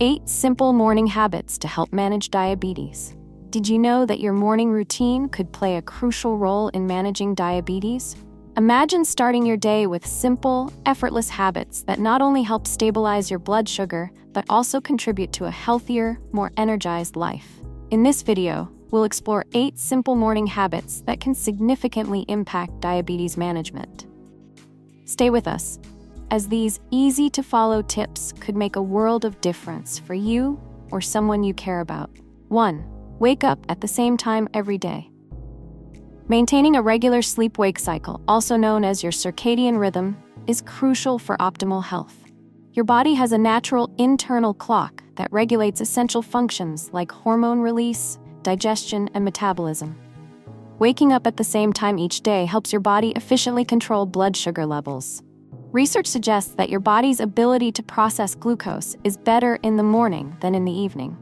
8 simple morning habits to help manage diabetes. Did you know that your morning routine could play a crucial role in managing diabetes? Imagine starting your day with simple, effortless habits that not only help stabilize your blood sugar, but also contribute to a healthier, more energized life. In this video, we'll explore 8 simple morning habits that can significantly impact diabetes management. Stay with us, as these easy-to-follow tips could make a world of difference for you or someone you care about. 1. Wake up at the same time every day. Maintaining a regular sleep-wake cycle, also known as your circadian rhythm, is crucial for optimal health. Your body has a natural internal clock that regulates essential functions like hormone release, digestion, and metabolism. Waking up at the same time each day helps your body efficiently control blood sugar levels. Research suggests that your body's ability to process glucose is better in the morning than in the evening.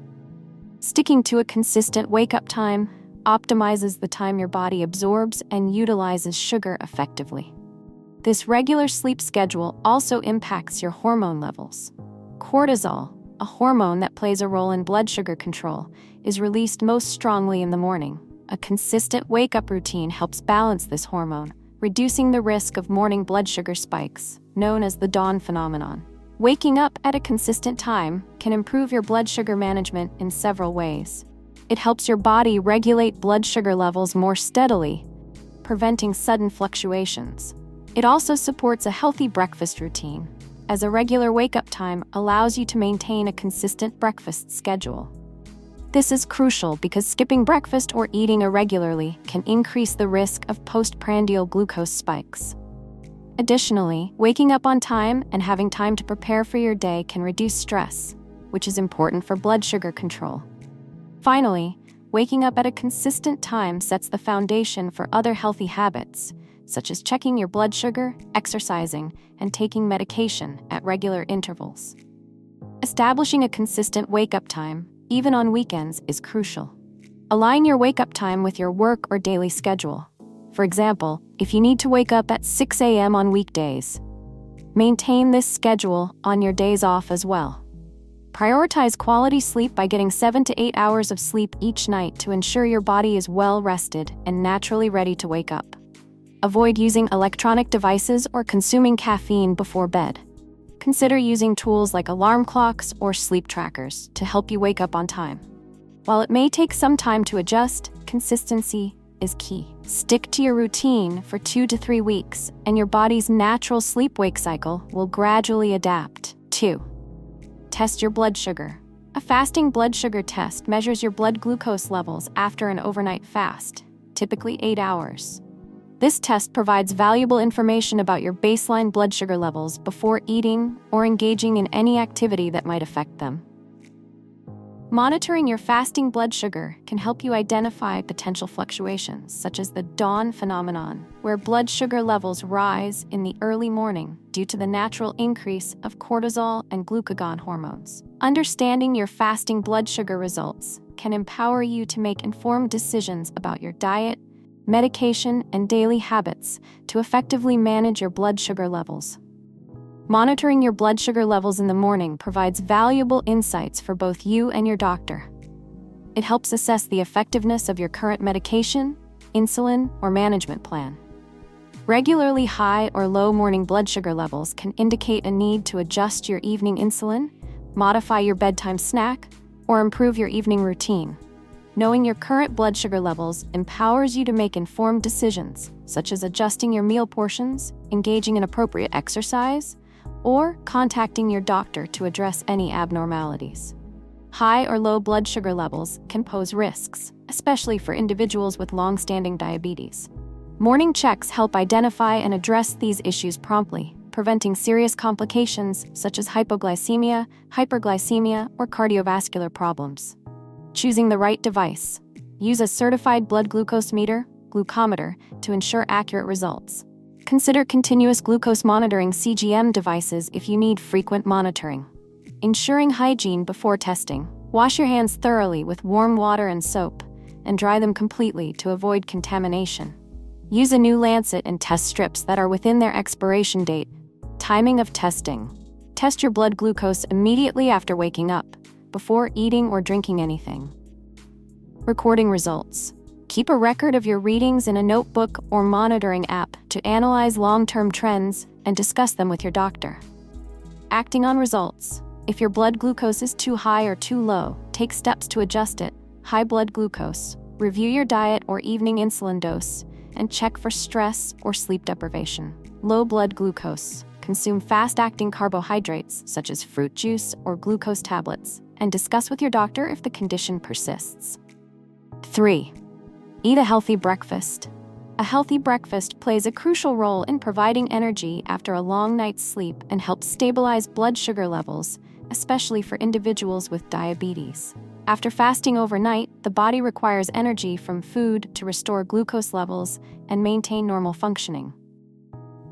Sticking to a consistent wake-up time optimizes the time your body absorbs and utilizes sugar effectively. This regular sleep schedule also impacts your hormone levels. Cortisol, a hormone that plays a role in blood sugar control, is released most strongly in the morning. A consistent wake-up routine helps balance this hormone, reducing the risk of morning blood sugar spikes, known as the dawn phenomenon. Waking up at a consistent time can improve your blood sugar management in several ways. It helps your body regulate blood sugar levels more steadily, preventing sudden fluctuations. It also supports a healthy breakfast routine, as a regular wake-up time allows you to maintain a consistent breakfast schedule. This is crucial because skipping breakfast or eating irregularly can increase the risk of postprandial glucose spikes. Additionally, waking up on time and having time to prepare for your day can reduce stress, which is important for blood sugar control. Finally, waking up at a consistent time sets the foundation for other healthy habits, such as checking your blood sugar, exercising, and taking medication at regular intervals. Establishing a consistent wake-up time, even on weekends, is crucial. Align your wake-up time with your work or daily schedule. For example, if you need to wake up at 6 a.m. on weekdays, maintain this schedule on your days off as well. Prioritize quality sleep by getting 7 to 8 hours of sleep each night to ensure your body is well rested and naturally ready to wake up. Avoid using electronic devices or consuming caffeine before bed. Consider using tools like alarm clocks or sleep trackers to help you wake up on time. While it may take some time to adjust, consistency is key. Stick to your routine for 2 to 3 weeks, and your body's natural sleep-wake cycle will gradually adapt. 2. Test your blood sugar. A fasting blood sugar test measures your blood glucose levels after an overnight fast, typically 8 hours. This test provides valuable information about your baseline blood sugar levels before eating or engaging in any activity that might affect them. Monitoring your fasting blood sugar can help you identify potential fluctuations, such as the dawn phenomenon, where blood sugar levels rise in the early morning due to the natural increase of cortisol and glucagon hormones. Understanding your fasting blood sugar results can empower you to make informed decisions about your diet, medication, and daily habits to effectively manage your blood sugar levels. Monitoring your blood sugar levels in the morning provides valuable insights for both you and your doctor. It helps assess the effectiveness of your current medication, insulin, or management plan. Regularly high or low morning blood sugar levels can indicate a need to adjust your evening insulin, modify your bedtime snack, or improve your evening routine. Knowing your current blood sugar levels empowers you to make informed decisions, such as adjusting your meal portions, engaging in appropriate exercise, or contacting your doctor to address any abnormalities. High or low blood sugar levels can pose risks, especially for individuals with long-standing diabetes. Morning checks help identify and address these issues promptly, preventing serious complications such as hypoglycemia, hyperglycemia, or cardiovascular problems. Choosing the right device. Use a certified blood glucose meter, glucometer, to ensure accurate results. Consider continuous glucose monitoring (CGM) devices if you need frequent monitoring. Ensuring hygiene before testing. Wash your hands thoroughly with warm water and soap, and dry them completely to avoid contamination. Use a new lancet and test strips that are within their expiration date. Timing of testing. Test your blood glucose immediately after waking up, before eating or drinking anything. Recording results. Keep a record of your readings in a notebook or monitoring app to analyze long-term trends and discuss them with your doctor. Acting on results. If your blood glucose is too high or too low, take steps to adjust it. High blood glucose. Review your diet or evening insulin dose and check for stress or sleep deprivation. Low blood glucose. Consume fast-acting carbohydrates such as fruit juice or glucose tablets and discuss with your doctor if the condition persists. 3. Eat a healthy breakfast. A healthy breakfast plays a crucial role in providing energy after a long night's sleep and helps stabilize blood sugar levels, especially for individuals with diabetes. After fasting overnight, the body requires energy from food to restore glucose levels and maintain normal functioning.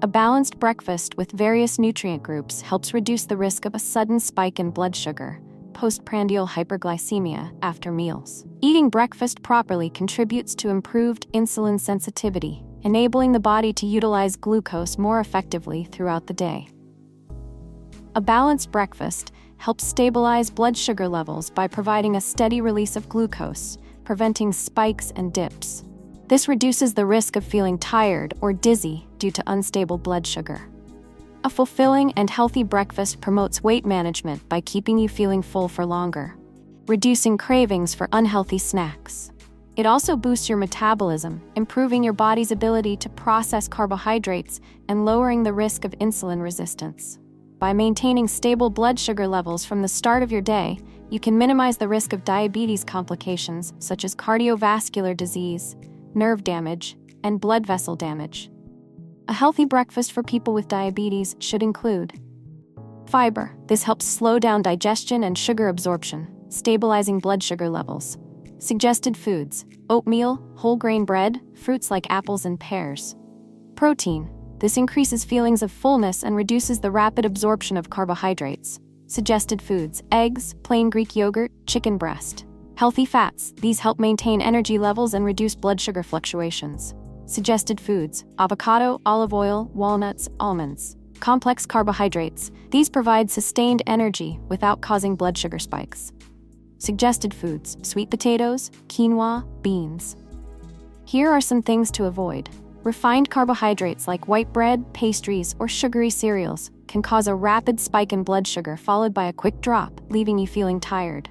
A balanced breakfast with various nutrient groups helps reduce the risk of a sudden spike in blood sugar, postprandial hyperglycemia, after meals. Eating breakfast properly contributes to improved insulin sensitivity, enabling the body to utilize glucose more effectively throughout the day. A balanced breakfast helps stabilize blood sugar levels by providing a steady release of glucose, preventing spikes and dips. This reduces the risk of feeling tired or dizzy due to unstable blood sugar. A fulfilling and healthy breakfast promotes weight management by keeping you feeling full for longer, reducing cravings for unhealthy snacks. It also boosts your metabolism, improving your body's ability to process carbohydrates and lowering the risk of insulin resistance. By maintaining stable blood sugar levels from the start of your day, you can minimize the risk of diabetes complications such as cardiovascular disease, nerve damage, and blood vessel damage. A healthy breakfast for people with diabetes should include fiber. This helps slow down digestion and sugar absorption, stabilizing blood sugar levels. Suggested foods: oatmeal, whole grain bread, fruits like apples and pears. Protein. This increases feelings of fullness and reduces the rapid absorption of carbohydrates. Suggested foods: eggs, plain Greek yogurt, chicken breast. Healthy fats. These help maintain energy levels and reduce blood sugar fluctuations. Suggested foods: avocado, olive oil, walnuts, almonds. Complex carbohydrates. These provide sustained energy without causing blood sugar spikes. Suggested foods: sweet potatoes, quinoa, beans. Here are some things to avoid. Refined carbohydrates like white bread, pastries, or sugary cereals can cause a rapid spike in blood sugar followed by a quick drop, leaving you feeling tired.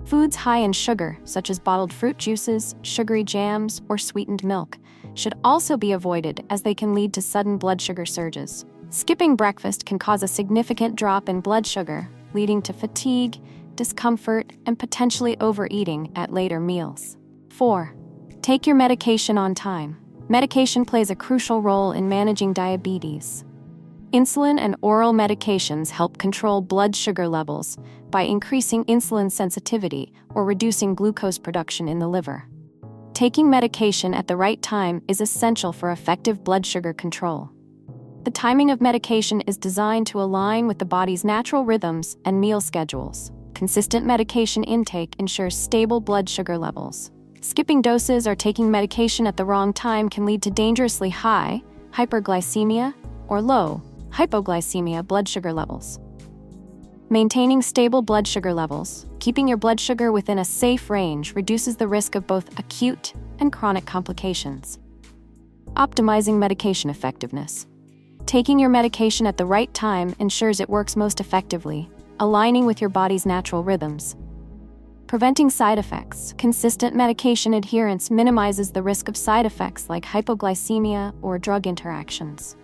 Foods high in sugar, such as bottled fruit juices, sugary jams, or sweetened milk, should also be avoided as they can lead to sudden blood sugar surges. Skipping breakfast can cause a significant drop in blood sugar, leading to fatigue, discomfort, and potentially overeating at later meals. 4. Take your medication on time. Medication plays a crucial role in managing diabetes. Insulin and oral medications help control blood sugar levels by increasing insulin sensitivity or reducing glucose production in the liver. Taking medication at the right time is essential for effective blood sugar control. The timing of medication is designed to align with the body's natural rhythms and meal schedules. Consistent medication intake ensures stable blood sugar levels. Skipping doses or taking medication at the wrong time can lead to dangerously high hyperglycemia or low hypoglycemia blood sugar levels. Maintaining stable blood sugar levels, keeping your blood sugar within a safe range reduces the risk of both acute and chronic complications. Optimizing medication effectiveness. Taking your medication at the right time ensures it works most effectively, aligning with your body's natural rhythms. Preventing side effects. Consistent medication adherence minimizes the risk of side effects like hypoglycemia or drug interactions.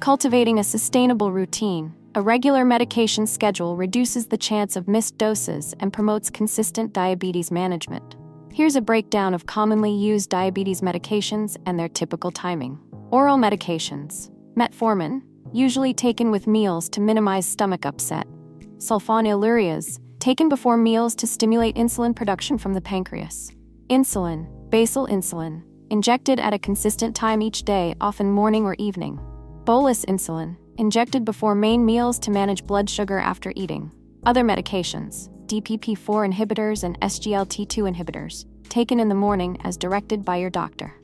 Cultivating a sustainable routine. A regular medication schedule reduces the chance of missed doses and promotes consistent diabetes management. Here's a breakdown of commonly used diabetes medications and their typical timing. Oral medications. Metformin, usually taken with meals to minimize stomach upset. Sulfonylureas, taken before meals to stimulate insulin production from the pancreas. Insulin, basal insulin, injected at a consistent time each day, often morning or evening. Bolus insulin, injected before main meals to manage blood sugar after eating. Other medications, DPP-4 inhibitors and SGLT2 inhibitors, taken in the morning as directed by your doctor.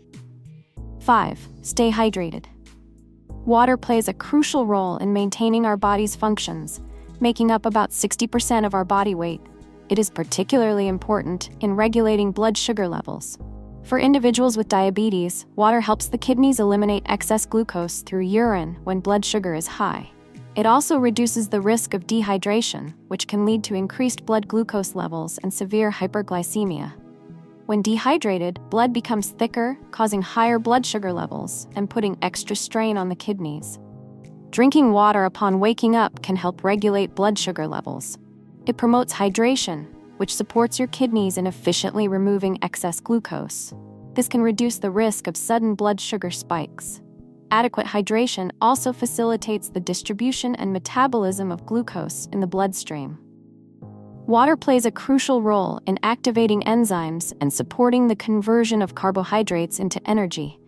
5. Stay hydrated. Water plays a crucial role in maintaining our body's functions, making up about 60% of our body weight. It is particularly important in regulating blood sugar levels. For individuals with diabetes, water helps the kidneys eliminate excess glucose through urine when blood sugar is high. It also reduces the risk of dehydration, which can lead to increased blood glucose levels and severe hyperglycemia. When dehydrated, blood becomes thicker, causing higher blood sugar levels and putting extra strain on the kidneys. Drinking water upon waking up can help regulate blood sugar levels. It promotes hydration, which supports your kidneys in efficiently removing excess glucose. This can reduce the risk of sudden blood sugar spikes. Adequate hydration also facilitates the distribution and metabolism of glucose in the bloodstream. Water plays a crucial role in activating enzymes and supporting the conversion of carbohydrates into energy,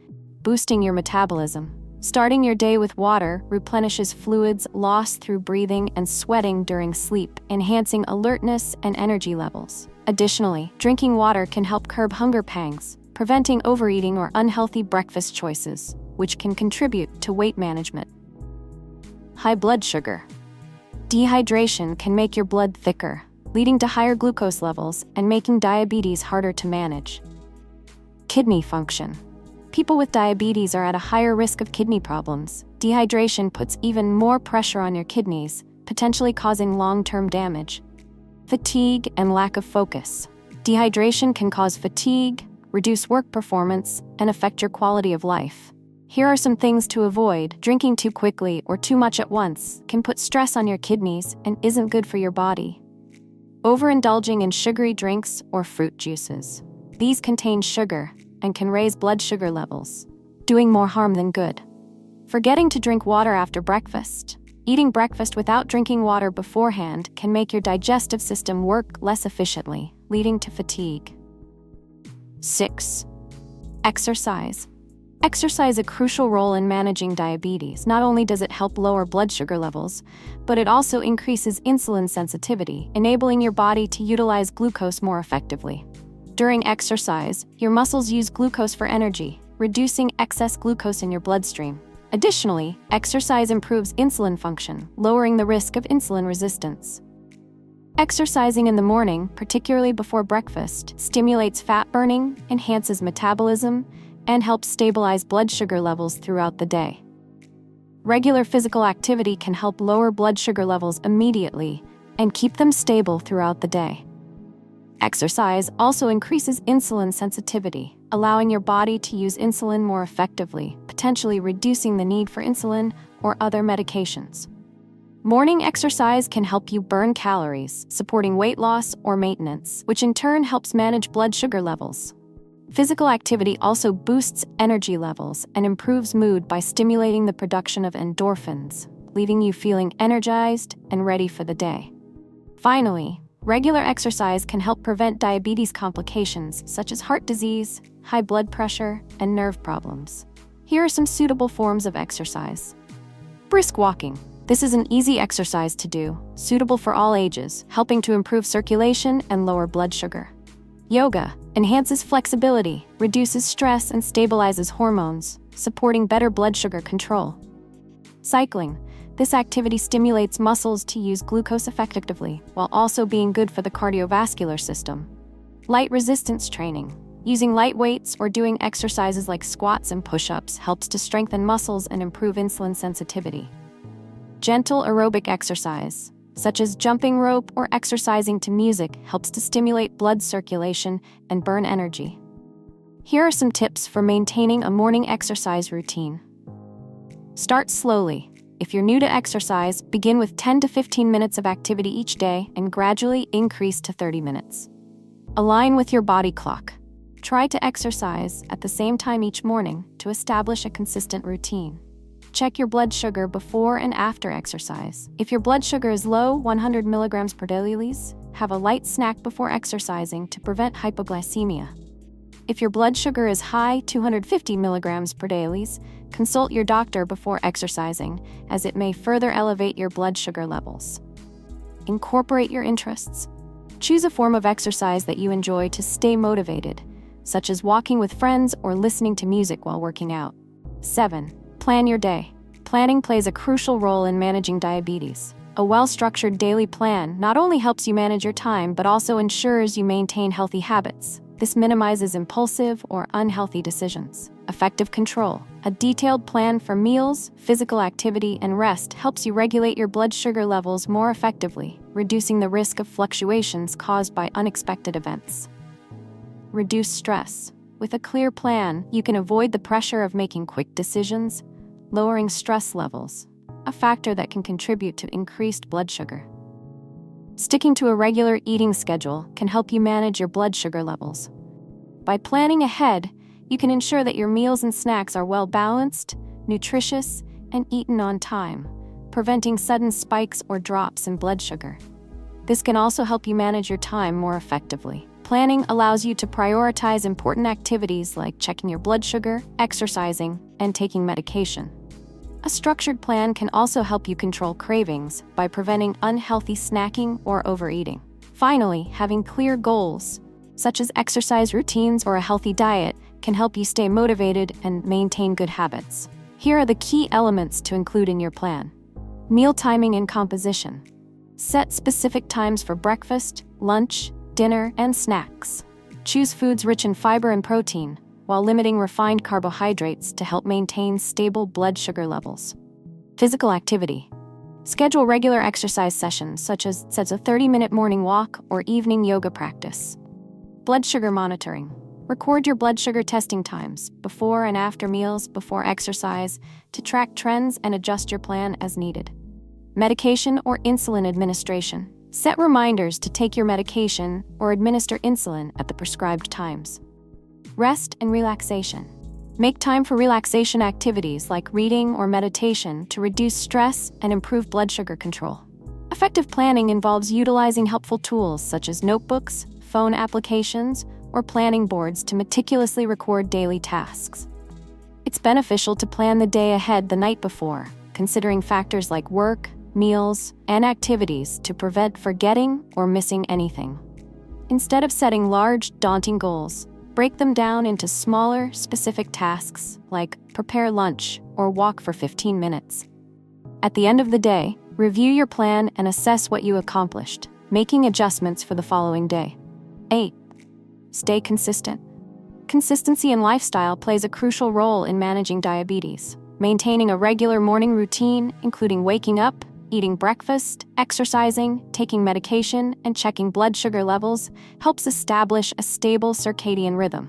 boosting your metabolism. Starting your day with water replenishes fluids lost through breathing and sweating during sleep, enhancing alertness and energy levels. Additionally, drinking water can help curb hunger pangs, preventing overeating or unhealthy breakfast choices, which can contribute to weight management. High blood sugar. Dehydration can make your blood thicker, leading to higher glucose levels and making diabetes harder to manage. Kidney function. People with diabetes are at a higher risk of kidney problems. Dehydration puts even more pressure on your kidneys, potentially causing long-term damage. Fatigue and lack of focus. Dehydration can cause fatigue, reduce work performance, and affect your quality of life. Here are some things to avoid. Drinking too quickly or too much at once can put stress on your kidneys and isn't good for your body. Overindulging in sugary drinks or fruit juices. These contain sugar and can raise blood sugar levels, doing more harm than good. Forgetting to drink water after breakfast. Eating breakfast without drinking water beforehand can make your digestive system work less efficiently, leading to fatigue. 6. Exercise. Exercise a crucial role in managing diabetes. Not only does it help lower blood sugar levels, but it also increases insulin sensitivity, enabling your body to utilize glucose more effectively. During exercise, your muscles use glucose for energy, reducing excess glucose in your bloodstream. Additionally, exercise improves insulin function, lowering the risk of insulin resistance. Exercising in the morning, particularly before breakfast, stimulates fat burning, enhances metabolism, and helps stabilize blood sugar levels throughout the day. Regular physical activity can help lower blood sugar levels immediately and keep them stable throughout the day. Exercise also increases insulin sensitivity, allowing your body to use insulin more effectively, potentially reducing the need for insulin or other medications. Morning exercise can help you burn calories, supporting weight loss or maintenance, which in turn helps manage blood sugar levels. Physical activity also boosts energy levels and improves mood by stimulating the production of endorphins, leaving you feeling energized and ready for the day. Finally, regular exercise can help prevent diabetes complications such as heart disease, high blood pressure, and nerve problems. Here are some suitable forms of exercise. Brisk walking. This is an easy exercise to do, suitable for all ages, helping to improve circulation and lower blood sugar. Yoga enhances flexibility, reduces stress, and stabilizes hormones, supporting better blood sugar control. Cycling. This activity stimulates muscles to use glucose effectively, while also being good for the cardiovascular system. Light resistance training. Using light weights or doing exercises like squats and push-ups helps to strengthen muscles and improve insulin sensitivity. Gentle aerobic exercise, such as jumping rope or exercising to music, helps to stimulate blood circulation and burn energy. Here are some tips for maintaining a morning exercise routine. Start slowly. If you're new to exercise, begin with 10 to 15 minutes of activity each day and gradually increase to 30 minutes. Align with your body clock. Try to exercise at the same time each morning to establish a consistent routine. Check your blood sugar before and after exercise. If your blood sugar is low, 100 milligrams per deciliter, have a light snack before exercising to prevent hypoglycemia. If your blood sugar is high, 250 milligrams per deciliter, consult your doctor before exercising, as it may further elevate your blood sugar levels. Incorporate your interests. Choose a form of exercise that you enjoy to stay motivated, such as walking with friends or listening to music while working out. 7. Plan your day. Planning plays a crucial role in managing diabetes. A well-structured daily plan not only helps you manage your time but also ensures you maintain healthy habits. This minimizes impulsive or unhealthy decisions. Effective control. A detailed plan for meals, physical activity, and rest helps you regulate your blood sugar levels more effectively, reducing the risk of fluctuations caused by unexpected events. Reduce stress. With a clear plan, you can avoid the pressure of making quick decisions, lowering stress levels, a factor that can contribute to increased blood sugar. Sticking to a regular eating schedule can help you manage your blood sugar levels. By planning ahead, you can ensure that your meals and snacks are well-balanced, nutritious, and eaten on time, preventing sudden spikes or drops in blood sugar. This can also help you manage your time more effectively. Planning allows you to prioritize important activities like checking your blood sugar, exercising, and taking medication. A structured plan can also help you control cravings by preventing unhealthy snacking or overeating. Finally, having clear goals, such as exercise routines or a healthy diet, can help you stay motivated and maintain good habits. Here are the key elements to include in your plan. Meal timing and composition. Set specific times for breakfast, lunch, dinner, and snacks. Choose foods rich in fiber and protein, while limiting refined carbohydrates to help maintain stable blood sugar levels. Physical activity. Schedule regular exercise sessions such as a 30-minute morning walk or evening yoga practice. Blood sugar monitoring. Record your blood sugar testing times, before and after meals, before exercise, to track trends and adjust your plan as needed. Medication or insulin administration. Set reminders to take your medication or administer insulin at the prescribed times. Rest and relaxation. Make time for relaxation activities like reading or meditation to reduce stress and improve blood sugar control. Effective planning involves utilizing helpful tools such as notebooks, phone applications, or planning boards to meticulously record daily tasks. It's beneficial to plan the day ahead the night before, considering factors like work, meals, and activities to prevent forgetting or missing anything. Instead of setting large, daunting goals, break them down into smaller, specific tasks like prepare lunch or walk for 15 minutes. At the end of the day, review your plan and assess what you accomplished, making adjustments for the following day. 8. Stay consistent. Consistency in lifestyle plays a crucial role in managing diabetes. Maintaining a regular morning routine, including waking up, eating breakfast, exercising, taking medication, and checking blood sugar levels, helps establish a stable circadian rhythm.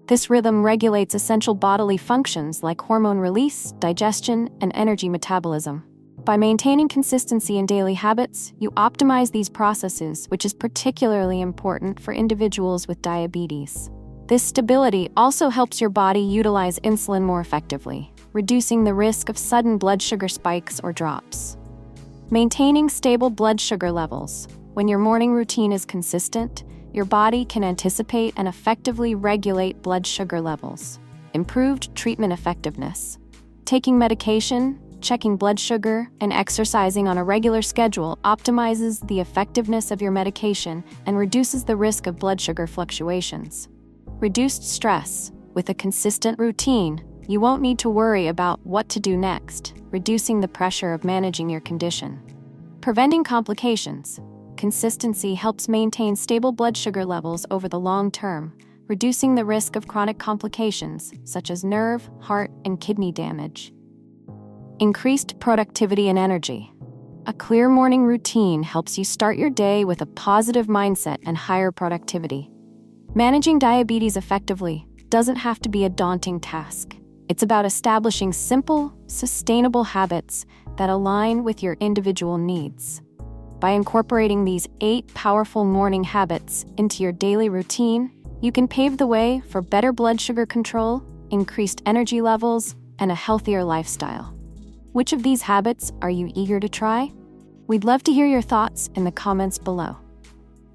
This rhythm regulates essential bodily functions like hormone release, digestion, and energy metabolism. By maintaining consistency in daily habits, you optimize these processes, which is particularly important for individuals with diabetes. This stability also helps your body utilize insulin more effectively, reducing the risk of sudden blood sugar spikes or drops. Maintaining stable blood sugar levels. When your morning routine is consistent, your body can anticipate and effectively regulate blood sugar levels. Improved treatment effectiveness. Taking medication, checking blood sugar, and exercising on a regular schedule optimizes the effectiveness of your medication and reduces the risk of blood sugar fluctuations. Reduced stress. With a consistent routine, you won't need to worry about what to do next, reducing the pressure of managing your condition. Preventing complications. Consistency helps maintain stable blood sugar levels over the long term, reducing the risk of chronic complications such as nerve, heart, and kidney damage. Increased productivity and energy. A clear morning routine helps you start your day with a positive mindset and higher productivity. Managing diabetes effectively doesn't have to be a daunting task. It's about establishing simple, sustainable habits that align with your individual needs. By incorporating these 8 powerful morning habits into your daily routine, you can pave the way for better blood sugar control, increased energy levels, and a healthier lifestyle. Which of these habits are you eager to try? We'd love to hear your thoughts in the comments below.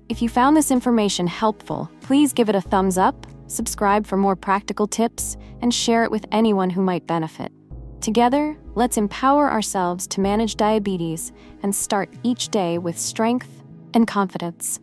If you found this information helpful, please give it a thumbs up, subscribe for more practical tips, and share it with anyone who might benefit. Together, let's empower ourselves to manage diabetes and start each day with strength and confidence.